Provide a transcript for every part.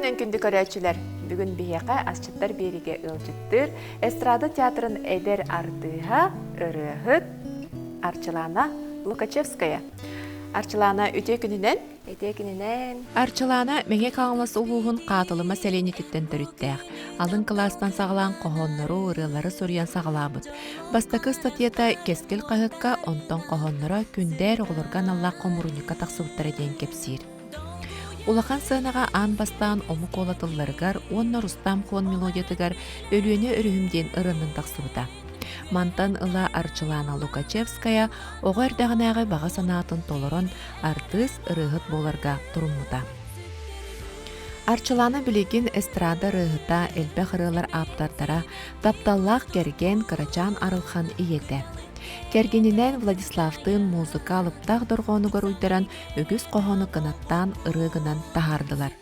күнүнен күндү көрөчүлөр. Бүгүн бияка асчыттар бериге ылжыттыр. Эстрада театрын эдер ардыга ырыгыт Арчылана Лукачевская. Арчылана үтө күнүнен Арчылана меңе каңлас улугун катылыма селенититтен төрүттәк. Алын класстан сагалан кохоннору ырылары сорьян сагалабыт. Бастакы статьята кескил кахыкка онтон кохоннора күндер оглорган алла комурунюка таксыбыттара ден кепсир. Улахан сыынага ан бастан омук олатылларыгар, онна Рустам хон мелодиятыгар өлүөнө өрүхүмден ырынын таксыбыта. Мантан ыла Арчылана Лукачевская оғар дағынағы баға санатын толырын артыс ырыгыт боларга туруммута. Арчылана билигин эстрада рыгыта элбе хырылар аптартара тапталлах керген Карачан Арылхан иете. Кергенинен Владиславтын музыка алыптақ дорғонугар уйдаран өгіз қоғону кынаттан ырыгынан тахардылар.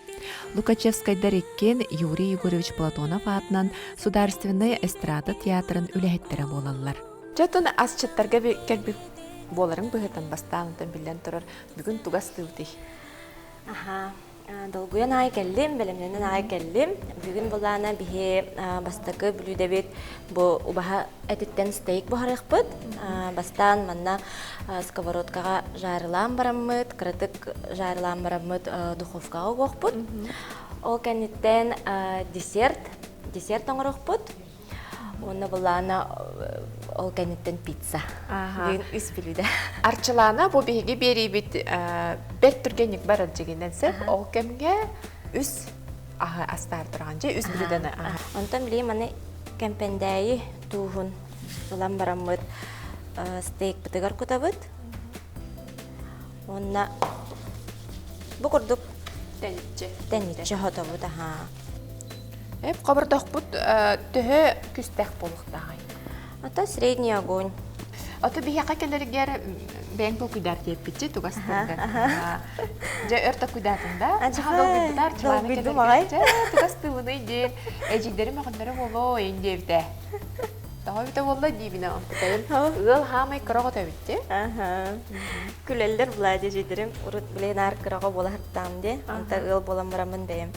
Лукачевскайдар еккен Юрий Егорович Платонов атынан Сударственный эстрада театрын үләхеттері болалар. Жатын асчыттарға кәлбі боларын бұғытан бастағынтан білден тұрар бүгін туғас тылды. Долгуян ай келдим, белемнен ай келдим. Бүгүн булана бихе бастакы бүлүдебит бу убаха этиттен стейк бухарыкпыт. Бастан манна сковородкага жарылан бараммыт, кырытык жарылан бараммыт духовкага гохпут. Ол кенеттен десерт оңорокпут. Оны булана ол кенеттен пицца. Бүгүн үс бүлүдө. Арчылана бу биһиги берибит бет түргенник барар дегенден сеп ол кемге үс астар турган же үс бүлүдөн. Онтон билем маны кемпендеи туухун улам бараммыт стейк бытыгар кутабыт. Онна бу курдук тениче хотабыт. Қабырдақпыт түхі күстәк болуқтағай. Ата средний огонь. Ата бияқа келерігер бәң бұл күдар деп бітчі тұғастырды. Жа өрті күдатында. Дол білдім ағай. Тұғастығыны дейін әжілдері мағындары болу ең девді. Таға біті болу дейбіне антықайын. Үл хамай қырағы тәбітті. Күлелдер бұлай дежейдерім. Ұрыт білен ар қырағы болу хаттам де. Анта үл болам бұрамын бәйім.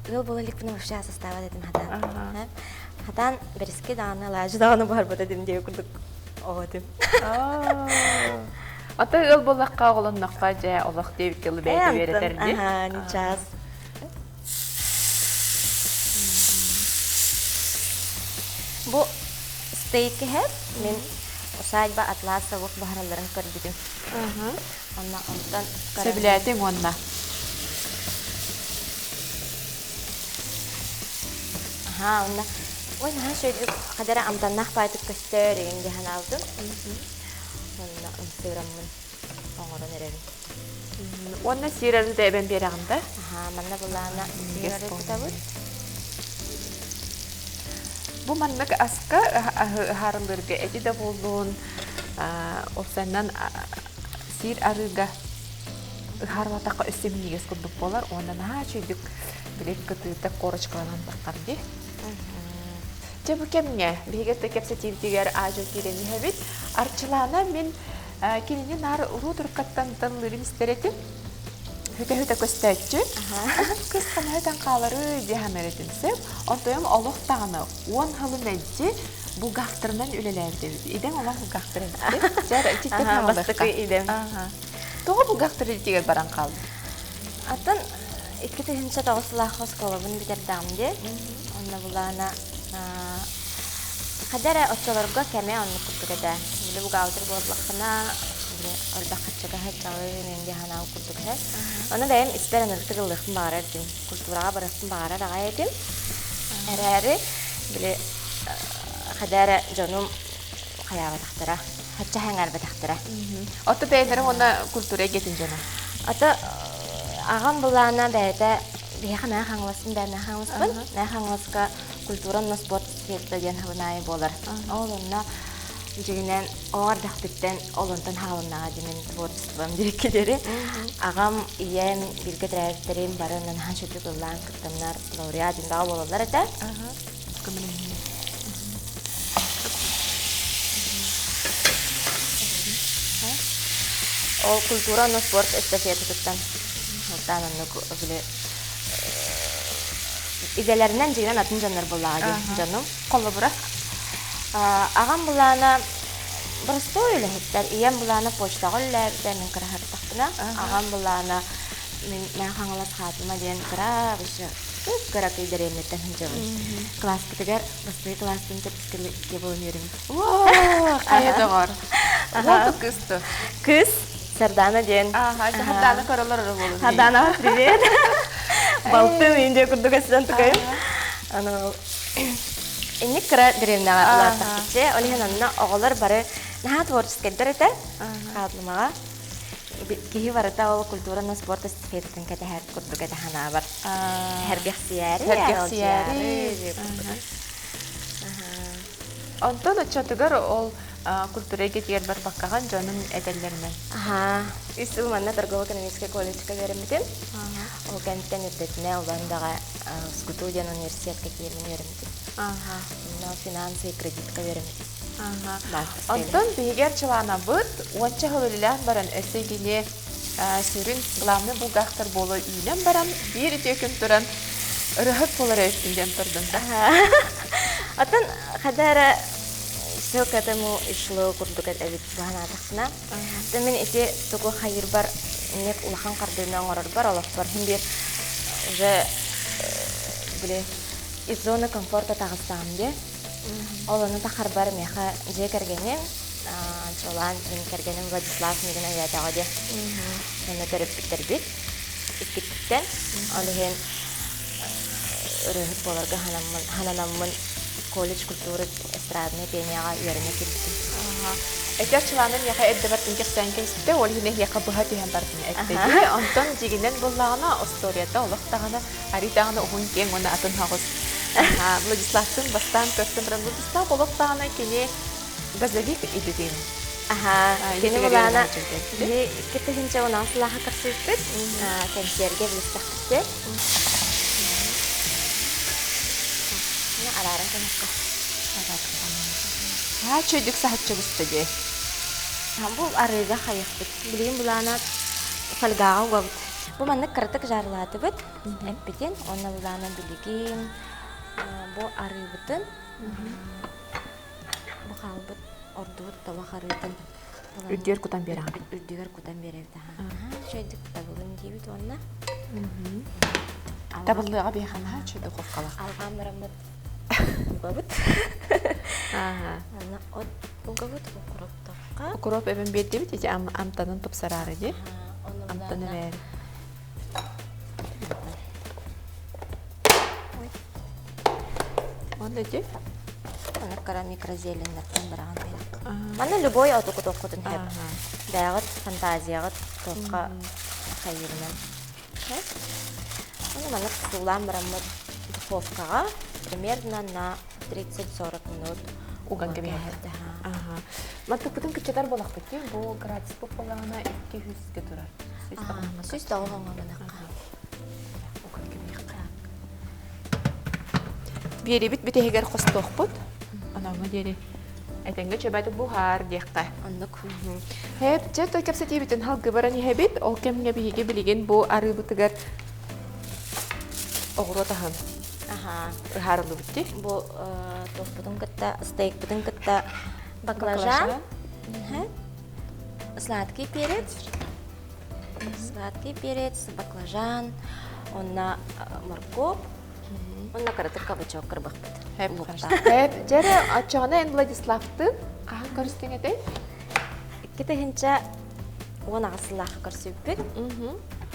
Ыл болалик бұны вообще состава дедім хатан. Хатан береске дағаны лажы дағаны бар бұда дедім деу күрдік оғадым. Ата ыл болаққа оғылыннаққа жа олақ деу келі бәйді беретерді? Ничаз. Бұ стейкі хәп, мен ұсайба атласа ұқ бағараларын көрдігім. Онна онтан... Сөбіләтің онна? Онна. Ой, наға шөйдік қадара амтаннақ байтық көстөреген деген алдым. Онна ұнсырамын оңырын әрерін. Онна сирарыл да әбен бері ағында? Манна бұлағына сирарыл күтабыд. Бұ маннық асқа харылырға әді да болуын осаннан сир арыға харватаққа өстемінегес күрдік болар. Онна наға шөйдік білек күтігі корочкаланан баққарды. Бұл кемне, бейгетті кепсе тивтігер ажыл керені әбет. Арчылана мен келіне нары ұру тұрқаттан таңлырын істеретім. Хөте-хөте көстәтчі. Көстен хөтен қалары дейін әретімсіп. Онтойым олық тағыны 10 ғылын әдді бұл ғақтырынан өлелерді. Иден олақ бұл ғақтыр әдді. Жәрі әтеттен қалыққа. Бастықы иден. Тоғы бұл ғақтыр әддігер баран қалды. Атын 2-9 лақыз қолабын бітердамды. Онна бұлағына Қадара отчаларға кәме онны күрдігеді. Білі бұға аудыр болаблаққына өлбақ қатшыға хәттағы менде ханау күрдігеді. Оны бәйім іспер анырғытығы лықын бағар әрдім. Культураға барастын бағар аға едім. Әрі білі қадара жоным қаяға тақтыра. Хәтчі хәңәр бәтақтыра. Оты бәйлері оны культурая кетін жоны? Оты ағам бұлағына бәйті бейқа мә қаңласын бәй мә қаңласпын. Мә қаңласқа культуранна спорт сферден хабынайы болар. Ол онна жүрінен оғар дақтыттен олонтан халыннаға демен творчеством диреккелері. Ағам иен білгет рәйіптерін барынан хан шөтік ұллан күттімнар лауреатин бағы болалар әті. Ол культуранна спорт эстафеты күттен. Олтан онны иделеринен жигрен атын жаннар булага жаным. Колы бура. Агам булана простой эле хеттер. Ием булана почтага лебден мен кырахтакна. Агам булана мен хаңалас хатыма ден кыра бышы. Кырак идереметтен жаным. Класс битигер, басты класстын тепскили кеболнерим. Вау, кая дагар. Вот кысты. Кыз Сардана ден. Хадана королар болу. Хадана, привет. Балтын инде курдуга сидан тукайым. Инник кыра деревнага улааттакче, олихананна оголар бары наха творческеддер эте. Каатлымага. Кихи барыта ол культура на спорт эстафетатын кетехер курдуга тахана бар. Хергехсияри. Онтон очотугар ол культуреге тиер бар баккаган жаным эделлермен. Ису манна торгово-экономический колледжка беремитим. Ол кенттен ирдетине олбандага Скутудиан университетке киермен беремитим. Финансы и кредитка беремитим. Онтон бигер чылана быт, уанча хылылан баран эсегине сүрүн главный булгахтар болу үйлен баран, бир төкүн туран ырыхык болар өстүнден турдун да. Атын хадара все к этому ишло курдугат эбит баанатаксына. Мен эти тугу хайыр бар нек улахан кардына орор бар олох бар химбир уже биле из зоны комфорта тагыстамде. Оланы тахар бар меха же кергенем чолан мен кергенем Владислав меген аятагы. Мен тербит икиттен олehen рөхөт боларга хананаммын колледж культуры эстрадный пенияга үйеріне келді. Этер чыланын яха эддебартын кестен кесте, ол хине яха быха тиһен бартын эттеди. Онтон жигинен буллагына историята олохтагына аритагына угун кең оны атын хагыс. Владиславтын бастан көттөн баран Владислав олохтагына кене газовик идидин. Кене булана кетехинче онан сылаха кырсыйппыт, кенсерге билистакпытте. Араран кенекка. Чөйдік сахатчы күстеде. Бұл арыға қайықпыт. Білейін бұлана фальгаға ғабыт. Бұл манны кыртык жарлаты бұт. Әппетен, онна бұлана білігін. Бұл арыбытын. Бұл қалбыт ордуыт табақ арытын. Үрдер кутан берем. Үрдер кутан берем. Чөйдік табылын дейбіт онна. Табылыға бейхана чөйдік қоққалақ. Алған бұрамыт. Угабыт. Ана от угабыт укроптакка. Укроп эбен бердебит, эти амтанын топсарары де. Амтаны бер. Онда де? Ана кара микрозелендерден бараган бер. Мана любой отукутукутун хеп. Дагыт фантазиягыт топка хайырынан. Ана мана сулан барамыт духовкага. Примерно на 30-40 минут уган кебе. Маттык бутун кичетер болакты ки, бу градус пополана 200 турар. Сүз тагыган гана. Уган кебе. Бери бит битегер костокпут. Анаңа дери. Этенге чөбәтү бухар декка. Андык. Хеп, чето кепсети битен халгы барани хебит, ол кемге биге билеген бу арыбытыгар огротахан. Харылы битти. Бу топ бутун кытта, стейк бутун кытта баклажан. Сладкий перец. Сладкий перец, баклажан, онна морковь. Онна каратык кабачок кырбак бит. Хеп, жере ачана эн Владиславты кахан көрүстүң эте? Кете хинча она аслах көрсүппүт.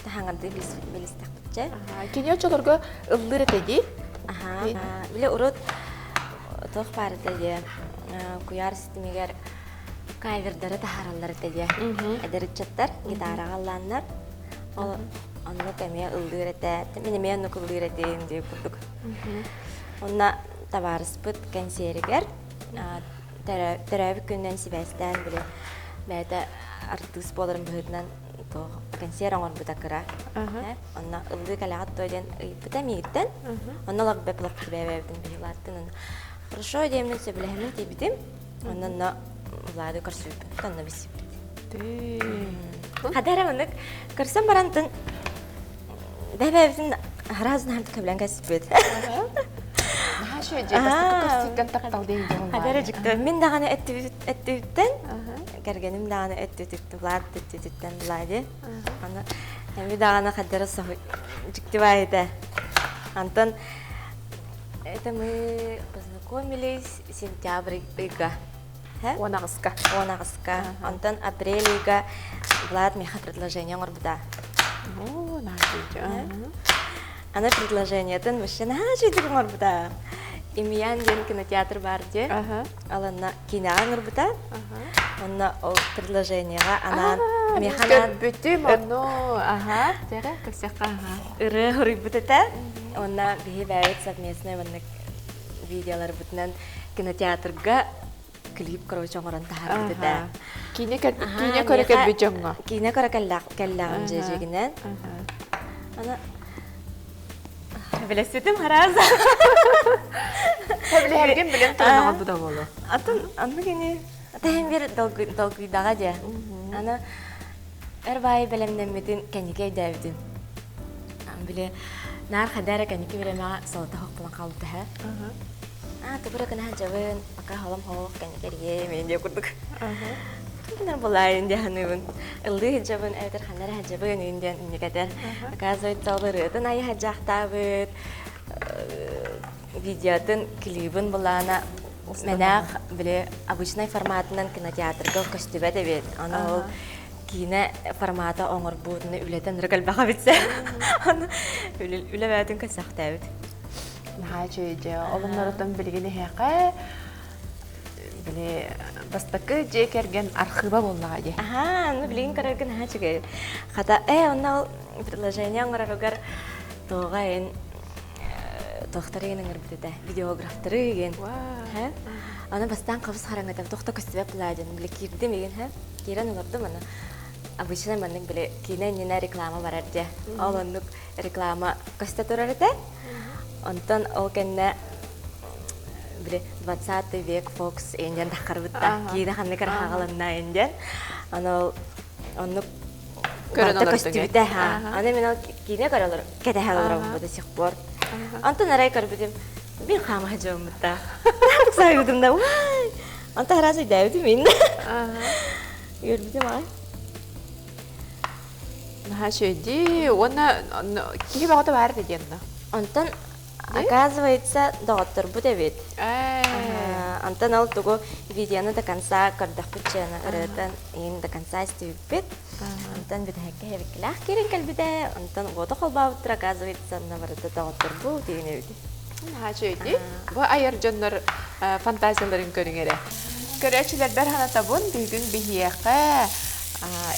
Тахангарды билистак битче. Кене очолорго ылдыр этеги. Биле урут тох парыдеге куяр системигер кайвердары тахараллар этеге. Эдеричеттер гитарагалланнар. Ол анны теме ылдыр эте. Мен ну ылдыр этем деп курдук. Онна табарыспыт консервер. Терәбик күннән сибәстән биле. Бәдә артык боларым бөтнән то консерв аңар бутакыра. Онна ылдыр калягат тойден бутамиттен. Онна лак беплак бәбәдән билаттын. Хорошо демнән сөбеләһәмен тибидем. Онна влады карсып. Танна бисип. Хадара монык карсам барантын бәбәдән Харазын хамт каблан кәсіппет. Наха шөже, бастықы көстіктен тақтал дейін жоғын бар. Хадары жүкті. Мен дағаны әттіуіттен, кәргенім дағаны әттіуіттен бұлад, әттіуіттен бұлады. Әмі дағаны хадары соғы жүкті байды. Антон, это мы познакомились в сентябре. Онағысқа. Онағысқа. Антон апрелига Влад меха предложение орбда. О, наша шөже. Ана предложениятын мужчина жидик орбда. Имиян ден кинотеатр бар де. Алана кинаған орбда. Онна ол предложениеға ана механа Бүтім, оно, тәрі көсеқа. ыры орбда. Онна бихи бәйт совместный ваннык видеолар бүтінен кинотеатрға клип короче оңыран тахар бүтіде. Кейіне көрекет бүт жоңға. Кейіне көрі кәллағым жежігінен. Ана... Білесетім хараза. Біле әрген білен тұрнаға бұда болу. Аны кені... Атайын бір долгыйдаға де. Ана... Әрбай білемден бетін кәнеке дәвдім. Біле... Нар қадары кәнеке білемеға солата хоқпылан қалды ха. Тұбыры күні жабын, ақа холым хоқ кәнекерге мен де күрдік. Тұбынар болайын де ханыбын. Үлді жабын, әйтір ханары жабын үйінден үнекетер. Ақа зойт залырыдың айы жақтабыд. Видеотын, клибын болана. Мәнәқ біле обычный форматынан кинотеатрға көстібе де бет. Ана ол кине форматы оңыр бұдыны үлетін рүгіл баға бітсе. Үлі бәтін көсіқті әбіт. Наха шөже, олымнарыдан білгені хеқі, біле, бастықы же керген архива болнаға де. Аны білген көрерген ха чүгей. Қата, онна ол предложение оңырарығар тоға ең тоқтары ең оңыр бітеді, видеографтары ең. Аны бастан қабыз қараңғатам, тоқта көстібе бұладен, біле кердім ең, керен оларды мұны. Обычно маннык біле кейінен реклама барар де. Ол оннық реклама көсті тұрар де. Антон ол кенне 20 век Fox энден тақарбытта. Кейді қанны кір қағалынна энден. Оны барда көстібіде. Аны мен ол кейіне көрілер. Кәді әғылырым бұды сих бор. Антон арай көрбідім. Мен қама жоғым бұтта. Тағдық сайғыдым да. Антон аразы дәуді мен. Көрбідім ай. Наха шөже, оны кейі бағыда бәрі дегенді. Антон оказывается, доктор будет ведь. Антон ал того видео до конца, когда включена, это ин до конца ступит. Антон будет хекке хекла, кирин кальбиде. Антон вот холбаутра оказывается, наоборот, доктор будет и не видит. Хачуйди. Бу айыр жоннор фантазияларын көрүңөрө. Көрөчүлөр бер хана табун бүгүн бихиякка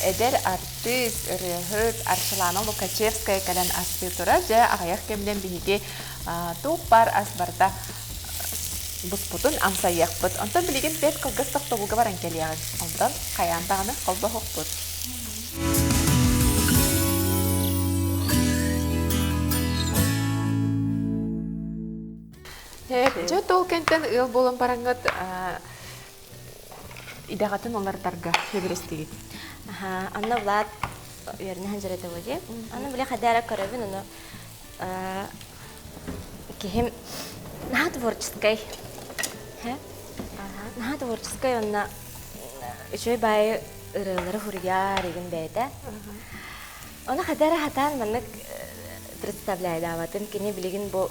эдер артист Рехет Арчилана Лукачевская калан асты тура же аяк кемден биге туппар асбарда буспутун амсаяқпыт. Онтон билеген бет кылгыс тоқтолуга баран келиян. Онтон каяндаганы колбо хокпут. Жо толкентен ыл болон бараңыт идагатын олардарға сөбірестегі. Анна Влад верне ханжарета воде. Анна бля хадара карабин, но кем на творческой. На творческой она еще и бай рахурия реген беда. Она хадара хатан манак представляет, а вот он кене билеген бо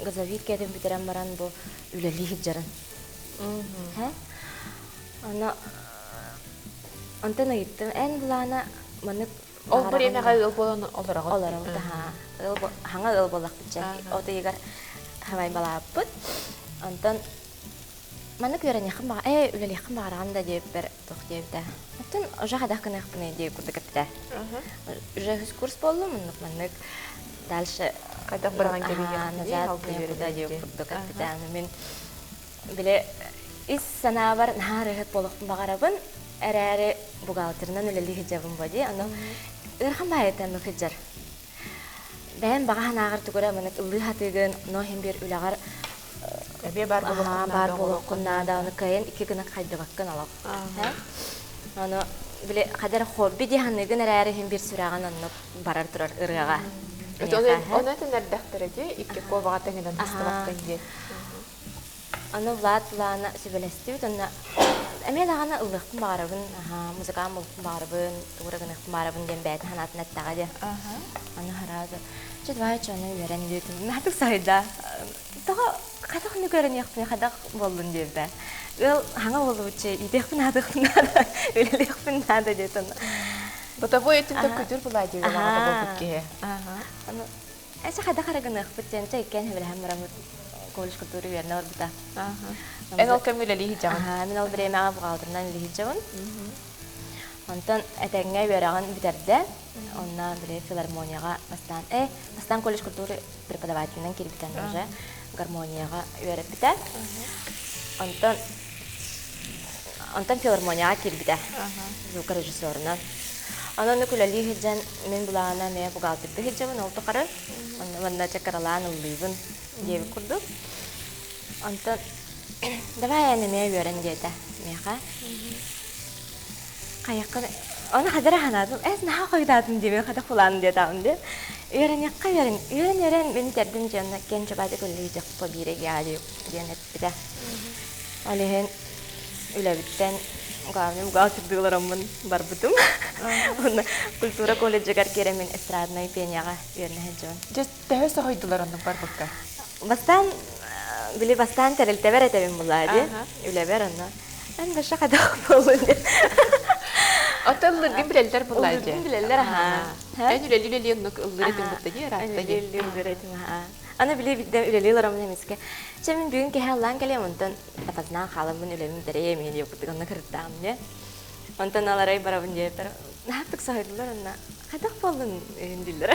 газовик кетем битерам баран бо үлели хиджаран. Она Антона иттем эн булана манып Ол бремега ыл болон оларга. Оларга ыл хаңа ыл болак биче. Ота егер хавай балаппыт. Антон манып көрәне хәм үлели хәм барганда дип бер тохтебдә. Антон уже хадакны хәпне дип күрдек китә. Уже курс болду манып дальше кайда барган кебегә. Назад дип күрдек китә. Мен биле ис санавар нахары болык багарабын. Әрәре бухгалтернан үлелі хиджабын боди, аны ырхан байытан хиджар. Бәйін бағахан ағыр түгірі мұнық үлі хатыгын, нохин бір үлағар бар болуқыннада, аны кайын 2 күні қайдығаққын алақ. Аны біле қадар хобби дейханығын әрәре хин бір сүрағын аны барар тұрар ырғаға. Оны тенердәхтереге икки кобага теңден тасталаккан ди. Аны Влад Лана сибелести бит эме дагана ылыктын барыбын, музыкам болуп барыбын, турагын барыбын ден бәт ханатын аттага ди. Аны харады. Чедвай чаны верен дит. Натык сайда. Тага кадак не көрөн яктын кадак болдун дебде. Ул хаңа болуучу идек надык нада. Үлелек нада дитен. Бутовой этин төкүтүр була ди лагата болбукке. Аны эсе кадак харагын ыхпытен чайкен хебелем рамут. Колледж культуры верно орбита. Эн ол кемиле лихижаган. Мен ол бремага бугалдырынан лихижаган. Онтон этеңге бераган битерде. Онна биле филармонияга бастан колледж культуры преподавателинен кирбитен уже гармонияга вереп бите. Онтон филармонияга кирбите. Звук режиссерна. Анан күле лихижан мен булагана ме бугалдырды хижаган ол токары. Онна чакаралан улыбын. Деви курдук. Антон, давай я не верен деда, меха. Каяка, он хадара ханадым. Знаю, когда ты деви хада фулан деда онде. Верен якка верен мен тердим жанна кен чабады куллижак по биреге ади денет биде. Алихен үлебиттен гавне бугалтырдыларымын бар бутум. Онна культура колледжгар керемен эстрадный пенияга верне хеджон. Just тәһәсә хайдылар анның бар букка. Бастан терелте беретебин булады. Үлебер аны. Эн баша кадак болду. Аталлы билелдер булады. Билелдер Эн үлелиле нук ыллырытын бутты ратта. Аны биле бидде үлелилер амын эмеске. Чемин бүгүн кехаллан келем онтон тапазна халымын үлелин дереме деп бутганы кырдам не. Онтон аларай барабын жетер. Наптык сайдылар аны. Кадак болдун эндилер.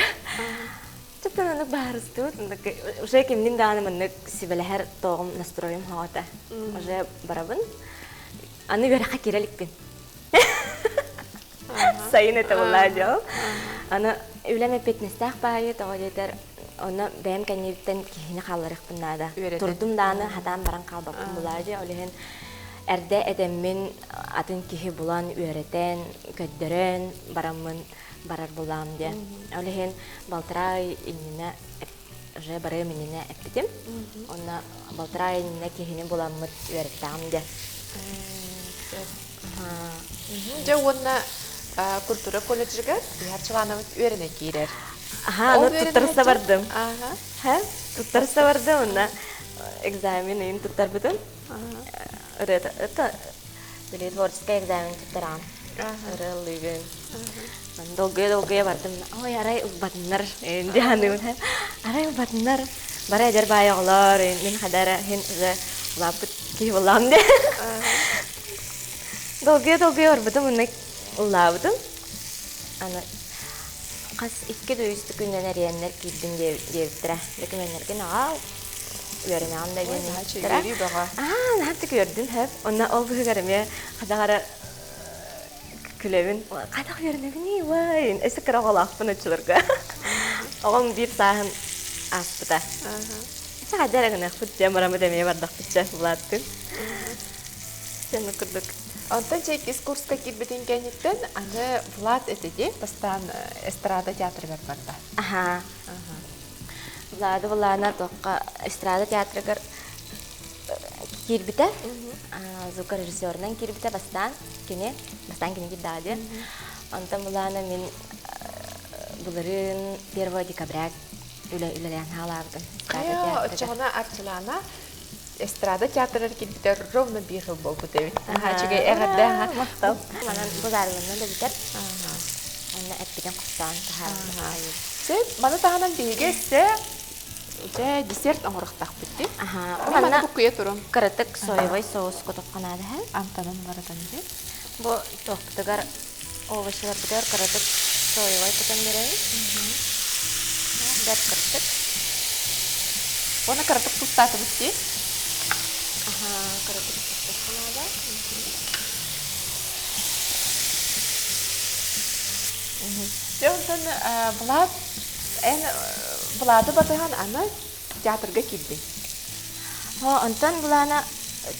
Чаттан барысту, уже кемнин даанымын сибелер тоғым настроим хата. Уже барабын. Аны верака киреликпин. Сайын это булажо. Аны үлеме петнестах баайы тоғы жетер. Оны бәм кәнептен кихине қаларықпын нада. Турдум дааны хатан баран қалбаппын булажо. Олеген әрде әдеммен атын кихи булан үйретен, көддерен барамын. Барар булам де. Олеген балтырай инне же бары менне эпитим. Онна балтырай инне кихине буламмыт үйреттам де. Же онна культура колледжиге ярчыланып үйрене кирер. Аны туттарса бардым. Туттарса бардым онна экзамен туттар бутун. Это творческий экзамен туттарам. Религен. Долгая бардым. Ой, арай убатнар. Энди ханымын. Арай убатнар. Бара эдер баяглар, мен хадара хен лапыт ки булам де. Долгая орбутум уны улабытым. Аны кас 2-3 күннән әриеннәр килдим диптер. Лекен меннәргә нага Görünən də gəlir. Nəfti gördüm hep. Ondan ol bu görmeye kadar külevin. Kadar görünəbini vay. Ese karavalaq bunu çılırqa. Oğlum bir sahın aspıda. Ese kadar günə xud cəmaramı demeye bardaq bitcə Vlad'tın. Sen kurduk. Ondan çekiz kurska kirbedin genitten anı Vlad etedi. Bastan estrada teatrı barda. Aha. Vlada Vlad'na toqqa estrada teatrıgar kirbite. Звук режиссернен kirbite bastan kine girdadi. Ondan Vlad'na min buların 1 dekabrak üleyen halardım. Aya, çağına arçılana estrada teatrları kirbite ровно bir yıl oldu devi. Çünkü evde Maqtab. Manan bu zarlarından da biter. Ondan ettigen qustan tahar. Sen bana tahanan bilgese Уже десерт аңырықтақ бітті. Мана бұққия тұрым. Қаратық соевой соус көтіп қанады. Антанын барадан де. Бұл тоқтығар овощылар бұдар қаратық соевой көтім берейін. Дәп қаратық. Оны қаратық пұстаты бітті? Қаратық пұстаты қанады. Ондан Vlada batıhan ana teatrga kildi. Ondan bulana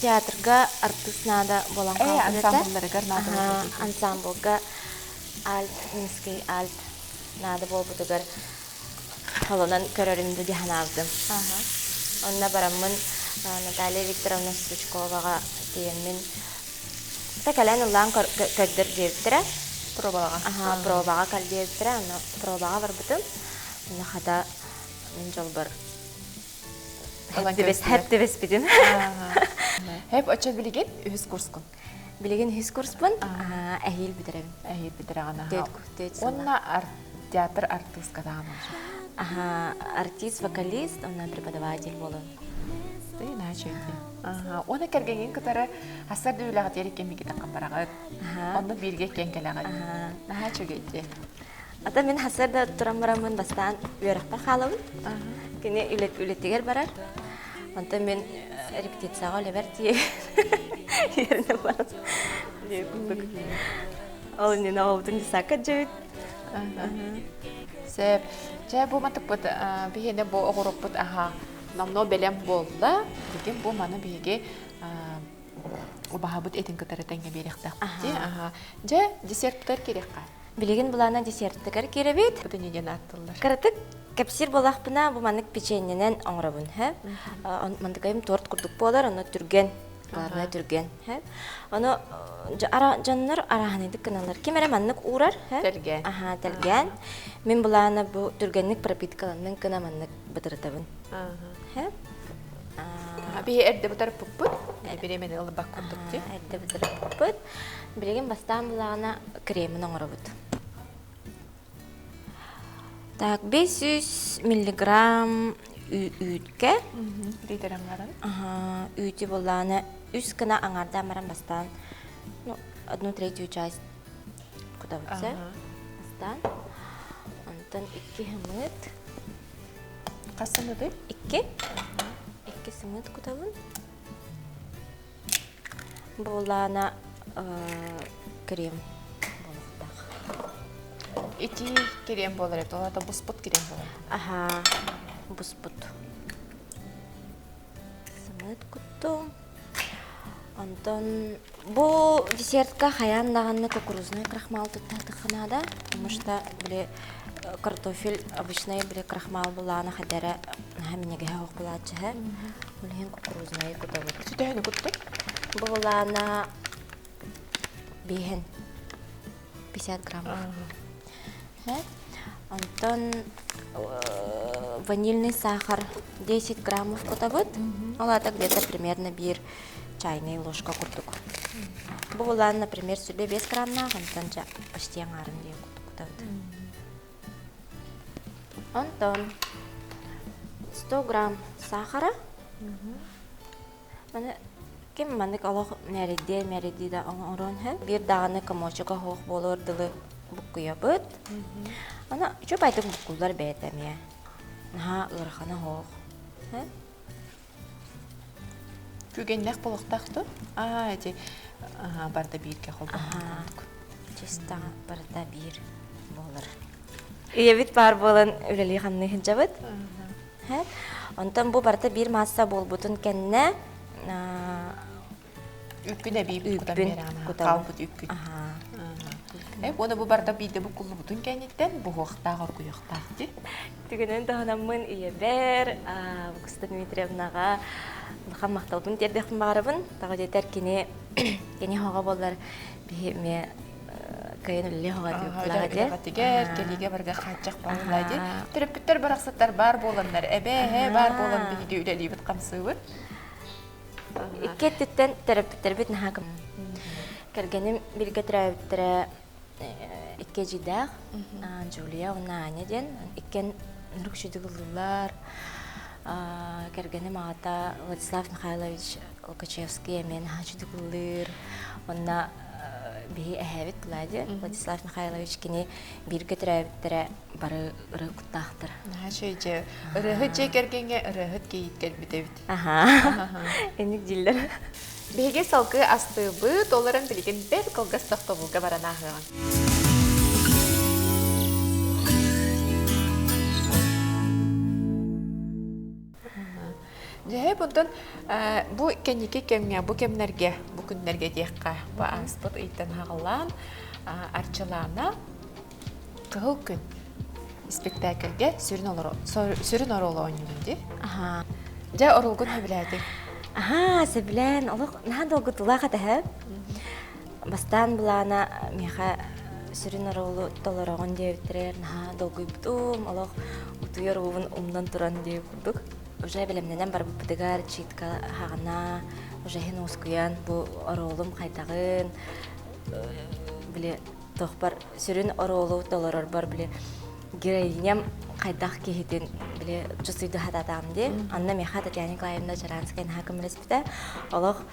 teatrga artistnada bolan kaldı. Ansambullarga nada boldu. Ansambulga alt, minski alt nada bolbudugar. холонан көрөрүмдү дихан алдым. Онна бараммын Наталья Викторовна Стручковага диенмин такалан улаан көрдөр дебиттере. Пробалага. Пробага калдебиттере, онна пробага барбытым. Онна хада мен жолбар. Хэттебес бидим. Хеп очод билеген үз курскун. Билеген хис курспун, әйел битерем. Әйел битерегана. Дэд. Онна театр артистка даганы. Артист, вокалист, онна преподаватель болон. Ты начойди. Оны кергенген кытары асар дүүлага тереккен бигитен камбарагы. Онны бирге кенкелагы. Начойди. Ата мен хасарда турамарамын бастан үйрәктә халым. Кене үлеттегер барар. Anta men repetitsiyaya leverti. Yerine bas. Diye kuttuk. Alın ne oldu sakat cevit. Sep. Cevap bu matık bud bihine bu oğurup bud aha. Namno belem bolda. Bugün bu mana bihige bahabut etin kıtarıtan geberekte. Aha. Ce desert tutar kerekka. Bilgin bulana desertler kerebet. Bu da neden attılar? Karatık Кепсир болақпына bu маннык печеньенен оңрабын, хэ? Мандыкайым торт курдук болар, аны түрген, главное түрген, хэ? Аны жаннар араханайдык кыналар. Кемере маннык урар, хэ? Телген. Аха, телген. Мен буланы бу түргенник пропиткаланын кына маннык бытыртабын. Хэ? Би эрде бутар пуппут. Биремен ылы бак курдук ди. Эрде бутар пуппут. Билеген бастан булана кремин оңрабыт. Так, 500 миллиграмм үйтке. Литерамларын. Үйти боланы үз кына аңарда маран бастан. Ну, 1/3 часть куда вытсе. Бастан. Антон 2 хымыт. Касыны ды? 2. 2 сымыт кудабын. Болана крем. İki kirem bolar et, ola da busput kirem bolar. Aha, busput. Самыт куту. Антон, bu десертка хаян дағанны кукурузный крахмал туттатықынада, потому что біле картофель обычный біле крахмал буланы хадара хаминеге хауқ булатчыға. Білген кукурузный кутабыт. Sütühünü kuttu? Буланы бейхен 50 грамм. Антон ванильный сахар 10 граммов кутабыт. Олата где-то примерно bir чайная ложка курдук. Булан, например, сюда 5 грамм, антон жа почти аңарын дей кутабыт. Антон 100 грамм сахара. Кем мандык алох мереди да оңорон хэ. Bir дағаны комочуга хоқ болор дылы букуябыт. Ана чөп айтып букулар бәйтәмия. Наха ырхана хоқ. Күгеннәк болуқтақты? Әте барда бирге қол болуқтық. Чиста барда бир болыр. Үйебіт бар болын үлелі қанны хинжабыт. Онтан бұл барда бир масса болбутын кәнне Үппін әбейіп құдан берана, қалбыт үппін. Оны бұл барда бейді бұл құлы бұтын кәнеттен бұғықтағы құйықтақты. Түгінен дағанамын үйе бәр, Бұқыста Дмитриевнаға бұқан мақталдың тердеқін бағарабын. Тағы детер кене хоға болар бейме кайын үлі хоға деп бұлаға де. Тегер, келеге барға қатшақ бағылай де. Түріппіттер барақсаттар бар боландар, әбе бар болан бейді үлелей бұт қамсығы. Иккеттен терапевттер бит нахакым. Кергеним билге терапевттер икке жидах, Джулия уна анеден, иккен нұрықшыдығылылар. Кергеним ата Владислав Михайлович Лукачевский мен хачыдығылыр. Онна бихи әхәбет бұлайды. Владислав Михайлович кені билге терапевттер бары ұры құттақтыр. Шөйде, ұрығы же кергенге ұрығыт кейіткер бітебіт. Энік дилдер. Беге салқы асты бұд, оларын білген бәр қолғастық тобылға баран ағыған. Жай бұндан бұ кәнеке кәмге, бұ кәмнерге, бұ күннерге дейққа бұ аспыт ұйттан ағылан арчылана қығыл күн. спектакльге сүрін оролу ойнугунди. Аха. Жа оролгун хөбүләди. Аха, себилен, олық наға долғы тұла қатығы. Бастан бұлана меха сүрін оролу толырағын деуітірер, наға долғы бұтым, олық ұтуер ұвын ұмдан тұран деу күрдік. Уже білімненен бар бұпыдығар читка хағына, уже хен ұскуян бұл оролым қайтағын, біле тоқпар сүрін оролу толырар бар біле героиням қайдақ кейтен біле жүсүйді хататам де. Анна меха Татьяна Николаевна Жаранскайын хакым респекта. Олық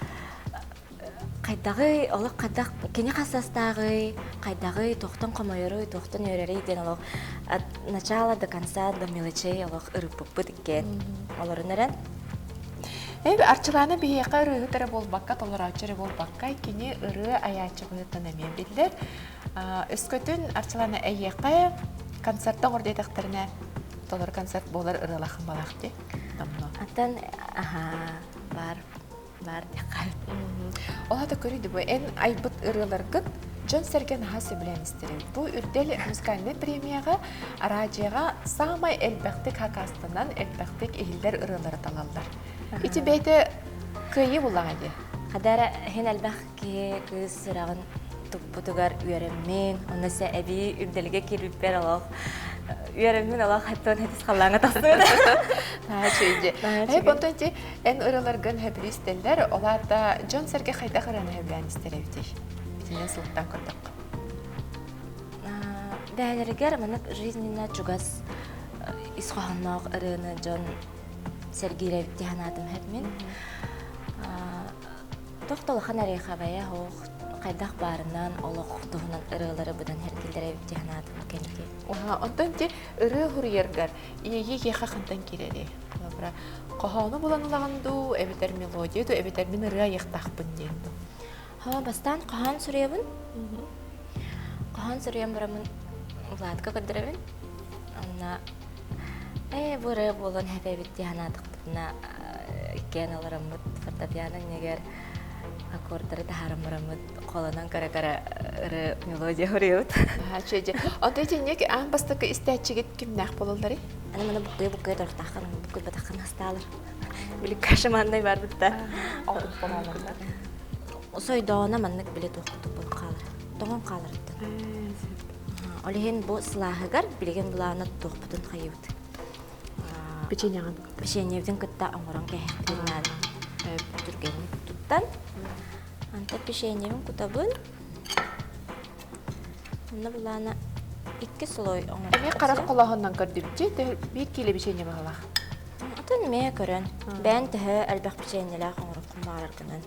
қайдағы, олық қайдақ кене қасастағы, қайдағы тоқтын қомайыры, тоқтын өрері ден олық от начала до конца до мелочей олық ұрып екен. Оларын әрін? Арчыланы бейеқа ұрығы тәрі болбаққа, толырачыры болбаққа, кене ұры аячы бұйыттан әмен білдер. Өскөтін арчыланы әйеқа концерттің ордайдақтарына толыр концерт болар ұрылақын балақты. Аттан, бар деқай. Олады көрейді бұл, ән айбыт ұрыларғын Джон Серген хасы білен істері. Бұл үрдел музыкальный премияға, радиоға самай әлбәқтік хақастынан әлбәқтік ehiller ұрылары талалар. Ити бәйті көйі болаға де? Қадары хен әлбәқ ке көз сұрағын тұппытығар үйеріммен, онысы әбей үрделге келіппер алақ. Үйеріммен алақ хаттан хәтіс қалаңа тасыды. Чөйде. Бұнтан де ән ұрыларғын хөбілі істелдер, оларда Джон Серге қайда қыраны хөбілен істеревдей. Бітінен сылттан көрдік. Бәлерігер мұнық жизненно чугас исқағынмақ ұрыны Джон Сергеевті ханадым хәтмен. Тоқталыған әрейқа бәйі хоқ қайдақ барынан олық тұғынан ұрылары бұдан әркелдеревті ханадым кәнеге. Онтан де ұры ғұрыергер иеге еқа қантан келеді. Қоғаны болан ұлағынду, әбетер мелодияду, әбетер мен ұрыға еқтақпын дейінду. Бастан қоған сүребін. Қоған сүребін бұрамын ұладқа қыдырабын. Бұры болын әбетті ханадық бұдына кен алырамыд, фортепианың негер аккордары тахарым бұрамыд, қолынан кара-кара ұры мелодия ғырыйыд. Онда денек аң бастықы істәтчігет кімнәқ болылдары? Аны мұны бұққы дұртақын, бұққы бұтақын асталыр. Білі қашымандай бар бұтта. Ауыз болаларда. Сойдауына маннық білі тоқытып бұл қалыр. Тоғын қалыр өттін. Олеген бұл сылағығар білген бұлағына тоқпытын қайыуды. Печеньяған? Печеньевден күтті аңғыран кәйіқтерінен түргенін тұттан. Анта печеньевін күтабын. Оны бұлағына 2 слой аңғыран. Әме қарақ қолағынан көрдімде, бір келі печенье бағалақ? Атын мен көрін. Бән түхі әлбәқ печеньелер аңғыран құмағар күнін.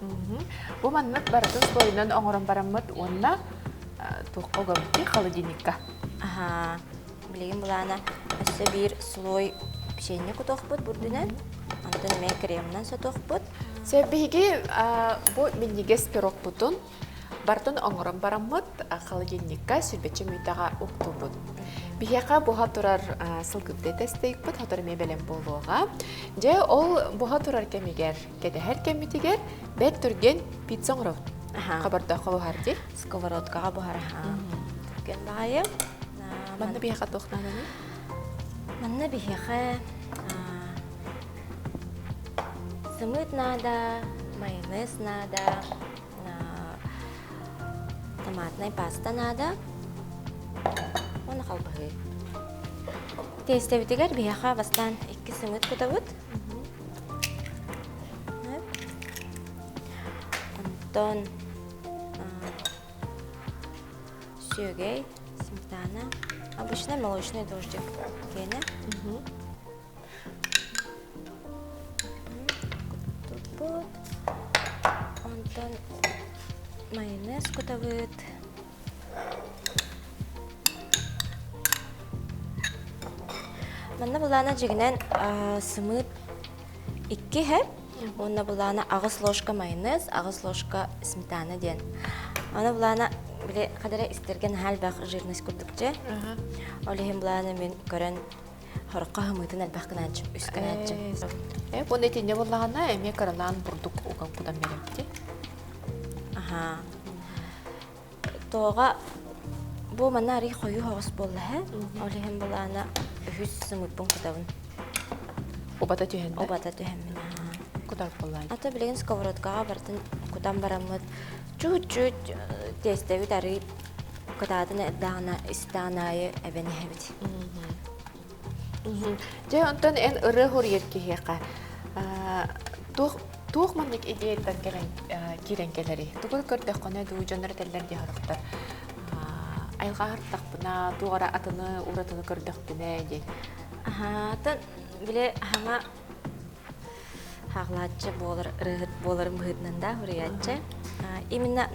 Бұл маннық баратын слойынан аңғыран барамыд, онына тоққа ғамытты холодильникка. Білеген бұлағына өсі бір слой печенье күтоқ бұд бұрдынан. Антын мен кремнан сатоқ бұд. Сәбейге бұл меннеге спирок бұдын. Бартын оңырын барамыд, холодильникка сүрбетші мүйтаға ұқты бұд. Бейеқа бұға тұрар сылгыпты тәстейік бұд, хатыр мебелен болуға. Же ол бұға тұрар кәмегер, кәді әр кәмітігер, бәт түрген пицца оңырын. Қабарда қолу харды? Сковородкаға бұғар. Түрген бағайы. Манны бейеқа тоқнаны? Манны бейеқа сымыт надо, майонез надо, томатная паста надо. Оны қалбығы. Тестебітігер бейеқа бастан 2 сымыт күтабыд. Онтон сүйегей, сметана. Обычно молочный дождик кені. Онтон майонез күтабыд. Манна бұлана жегінен сымыт 2 хәп. Онна бұлана ағыз ложка майонез, ағыз ложка сметана ден. Оны бұлана біле қадара істерген хәл бақ жирнес күрдікче. Олеген бұлана мен көрін хорыққа хымытын әлбәқін әчім, үскін әчім. Бұны етінде болағына әме қаралан бұрдық оған құдан беремді? Тоға бу манна ари хою хогос болла хэ. Олиһин булана үһүс сымыппын кутабын. Обата түйенде. Обата төһэммин. Кудар боллай. Ата билеген сковородкага бартын кутан бараммыт. Чуть-чуть тестеви ари кутадын дагана истанайы эбенехебит. Же онтон эн ыры хурьер киһиэка. Туох маннык идеяттар кирен келери. Тугул көрдөх коне дуу жонор теллер ди характар. Айга хартакпына, тугара атыны, уратыны көрдөкпүнэ ди. Ата биле хама хаглачы болар, рыгыт болар мыгытнанда хуриятчы. Именно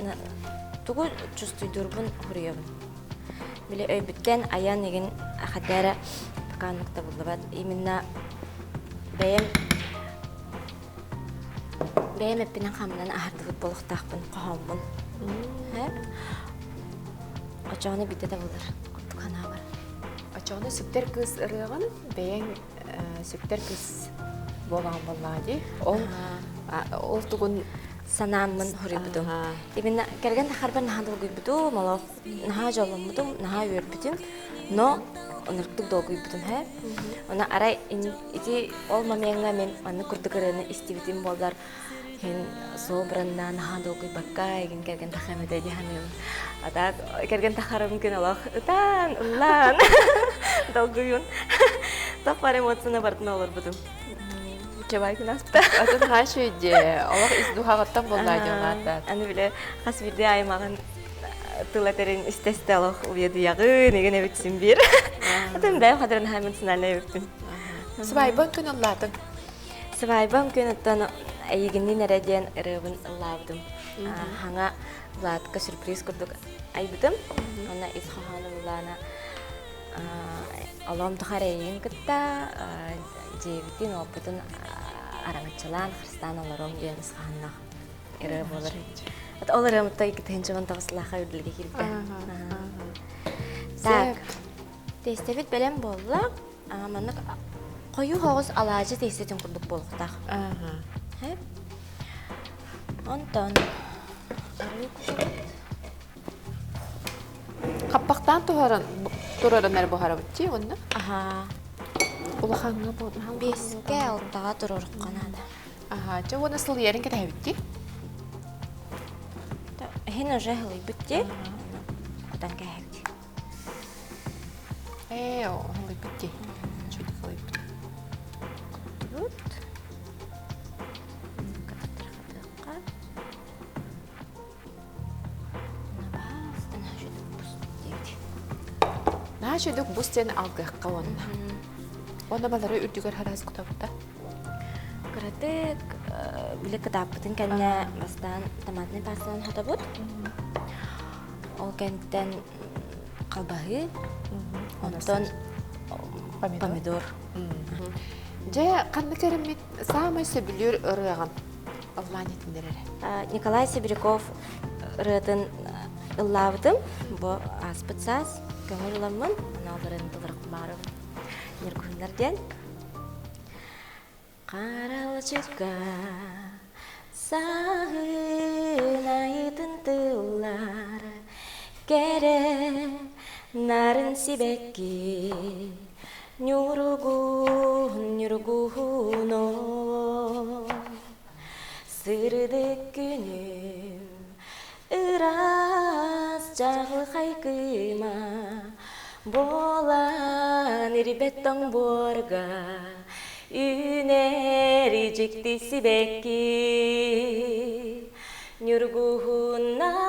тугул чувствуйдурбун хуриябын. Биле өйбүттен аян еген хадара каныкта булбат. Именно бәйем эппинен хамынан ахардыгыт болохтақпын, қоғамбын. Очауны битеді болар, құттықана бар. Очауны сүптер кыз ырыған, бәйен сүптер кыз болған болады. Ол тұғын санамын хурибудум. Именно керген тахарбан наха долгуйбуду, малов наха жолымбудум, наха үйербудум, но онырктык долгуйбудум. Она арай ити ол моментга мен аны курдыгырыны истибитим болдар. Хен собранна наха долгуйбакка еген керген тахамеде диханым. Ата керген тахарым күн алах ытан, уллан долгуйун. Тапар эмоцияны бартын олорбудум. Чабай күн аспта. Атын хашы үйде, олар издухағаттан боллайды оларда. Аны біле қас бірде аймағын тылатерин істесті алақ ұйады яғы, неген өбітсін бір. Атын дайым қадырын хаймын сынарына өбітпін. Сыбайбан күн ұлладың? Сыбайбан күн ұттан әйігінен әрәден ұрыбын ұллабыдым. Хаңа ұладыққа сюрприз күрдік айбыдым. Она изхаханы ұллана олам тұқар әйігін күтті. Жебітін опытын араңытчылан Христан оларом ден ысқаннақ ірі болыр. Олар ұмытта екі түхіншіғын тағысылаға үрділге келді. Так, тестебет бәлем болла, манық қойу хоғыз алажы тестетін күрдік болықтақ. Онтон. Қаппақтан тұрарын әрі бұхара бұтти, онна? Улахаңа болды. Беске алтаға тұрырық қанады. Жа, оны сыл ерін кәді әбітті? Хен уже ғылы бүтті. Құдан кәйікті. Ғылы бүтті. Чөді ғылы бүтті. Бұт. Қатықтырға. Набас. Ана жөдік бұст дейді. Наға жөдік бұстен алғыққа онына. Онда балары үрдігер хараз күтабыда? Күрәтік, білі кітаппытын кәнне бастан томатный пастадан хота бұд. Ол кәнттен қалбағы, онтон помидор. Же, қанны кәрімет самай сөбілер ұрыған Аллан етіндерері? Николай Сибиряков ұрыдың ұллавыдым. Бұл аспытсаз, көңіл ұламын, аналарын тұлырық барып. Нергүнлерден қаралжыға сағынайдың тылар кере нарын сибекки нүргуно сырдық күнім ырас жағыл қайқыма болан ирбеттің борға үнері жекті сібекки нүргуынар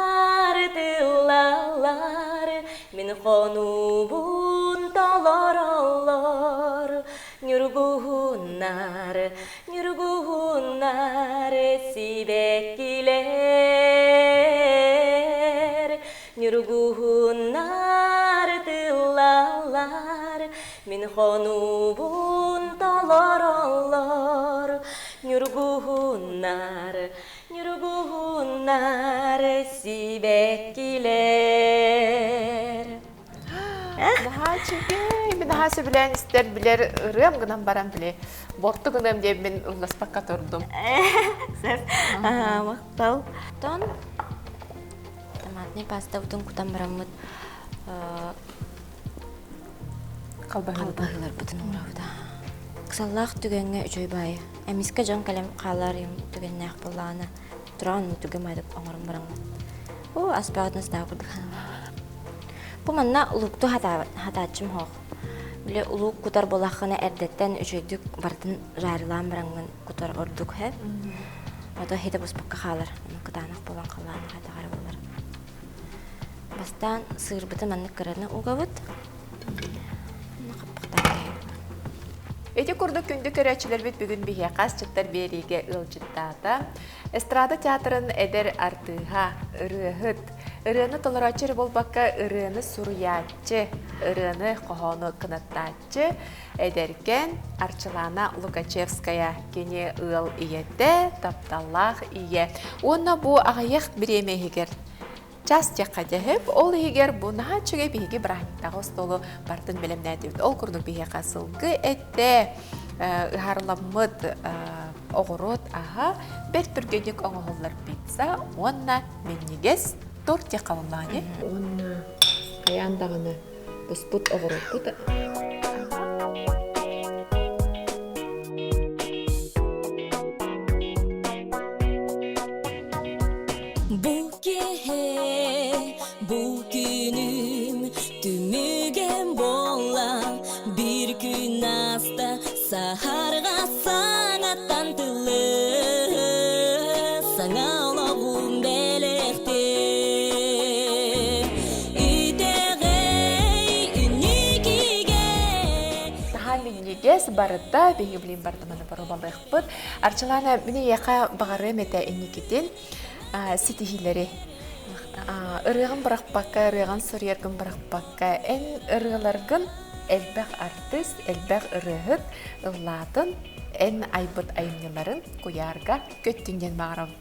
тылалар мен қонуын талар алар нүргуынар сібеккилер нүргуынар Min xonubun talarallar Nürguhunnar sibekkiler Daha çünkü ben daha bilen ister biler rım gınan baran bile bortu gınan diye ben ulaşmak oturdum. Maqtal. Ton tomatni pasta utun kutan baramut Қалбағылар бұтын ұңырауыда. Қысаллақ түгенге үчөй бай. Әміске жон кәлем қалар ем түгенне ақ болағына. Тұран түгем айдып оңырым бараңын. О, аспағытын стағы күрдіған. Бұл манна ұлуқты хатачым хоқ. Біле ұлуқ құтар болаққына әрдеттен үчөйдік бартын жарылан бараңын құтар ордық хәп. Ода хеде бұспаққа қалар. Қыданық болан қалан хатағары болар. Бастан сығырбыты манны кіріні ұғавыд. Эти курдук күндүк көрәчілер бит бүгін бихе қас чыттар береге ылжыттата. Эстрада театрын эдер артыға ырыхыт. Ырыны толырачыр болбаққа ырыны суруячы, ырыны қоғоны кынаттачы. Эдерген Арчылана Лукачевская кене ыл иеде, тапталлах ие. Онна бу ағайық біремегер. Час тяқадехеп, ол егер бұна чүге бейге брахниктағы столу бартын білімнәдевді. Ол күрдік бейге қасылғы әтті ұхарламыд оғырот аға бір түргенік оңығылар бітса, онна меннегес тұр тяқалыланы. Онна қаяндағыны бұспұт оғырот бұд. Bu günüm tümügen bolla bir gün hasta saharga sana tantılı sana olağım belekte İtegey ünikige Tahan menigez barıda behi bilin bardımını barobalıq bud. Arçılana mini yaqa bağırı mete innikidin sitihilleri. Ырыгын бырақпаққа, ырыгын сұрыергін бырақпаққа, ән ырыгаларгын әлбәқ артист, әлбәқ ырыгыт, ыллатын, ән айбыт айыныларын көярға көттіңден мағырам.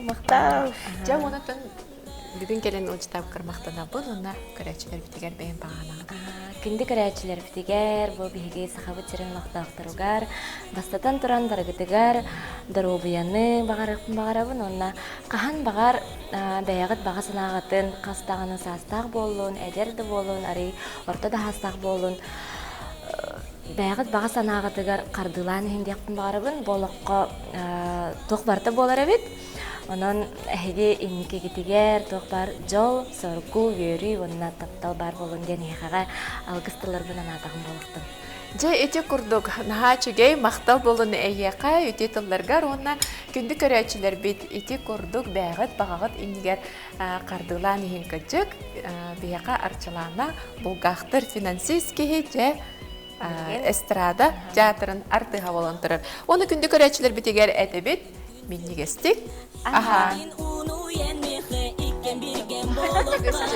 Мақтау! Жа оны түн бүгін келен ұлжытап кірмақтана бұл, оны көрәтшілер бітігер бәйін бағана. Күнді көрәтшілер бітігер, бұл бейге сақабы терін мақтақтыругар, бастатан тұран даргытыгар, дарубияны бағарықпын бағарабын, онна қахан бағар бәяғыт баға санағатын, қастағының састақ болуын, әдерді болуын, арай ортада хастақ болуын, бәяғыт баға санағатыгар қардылан хендияқпын бағарабын, болыққа тоқ барты болар әбет. Онан әхеге иннике кетігер, тоқ бар жол, соргу, өйрі, онына таптал бар болуын ден ехаға алғыстылар бұнан атағын болықтын. Же эти курдук наха чугей мақтал болуын әйеқа өте тылларгар, онна күнді көрәтшілер бет эти курдук бәғыт, бағағыт иннигер қардылан ехен көджік, бейеқа Арчылана бұлғақтыр финансийские же эстрада театрын артыға болантырыр. Оны күнді көрәтшілер бетегер әтебет, меннигестик. Aha. Unu yenmehe ikken birgen boluklar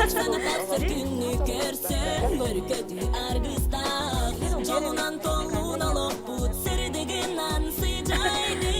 Sana tasır günlük görsün bir kötü argıstar Canınan tonluğun alıp put serdiğinden sıcaydı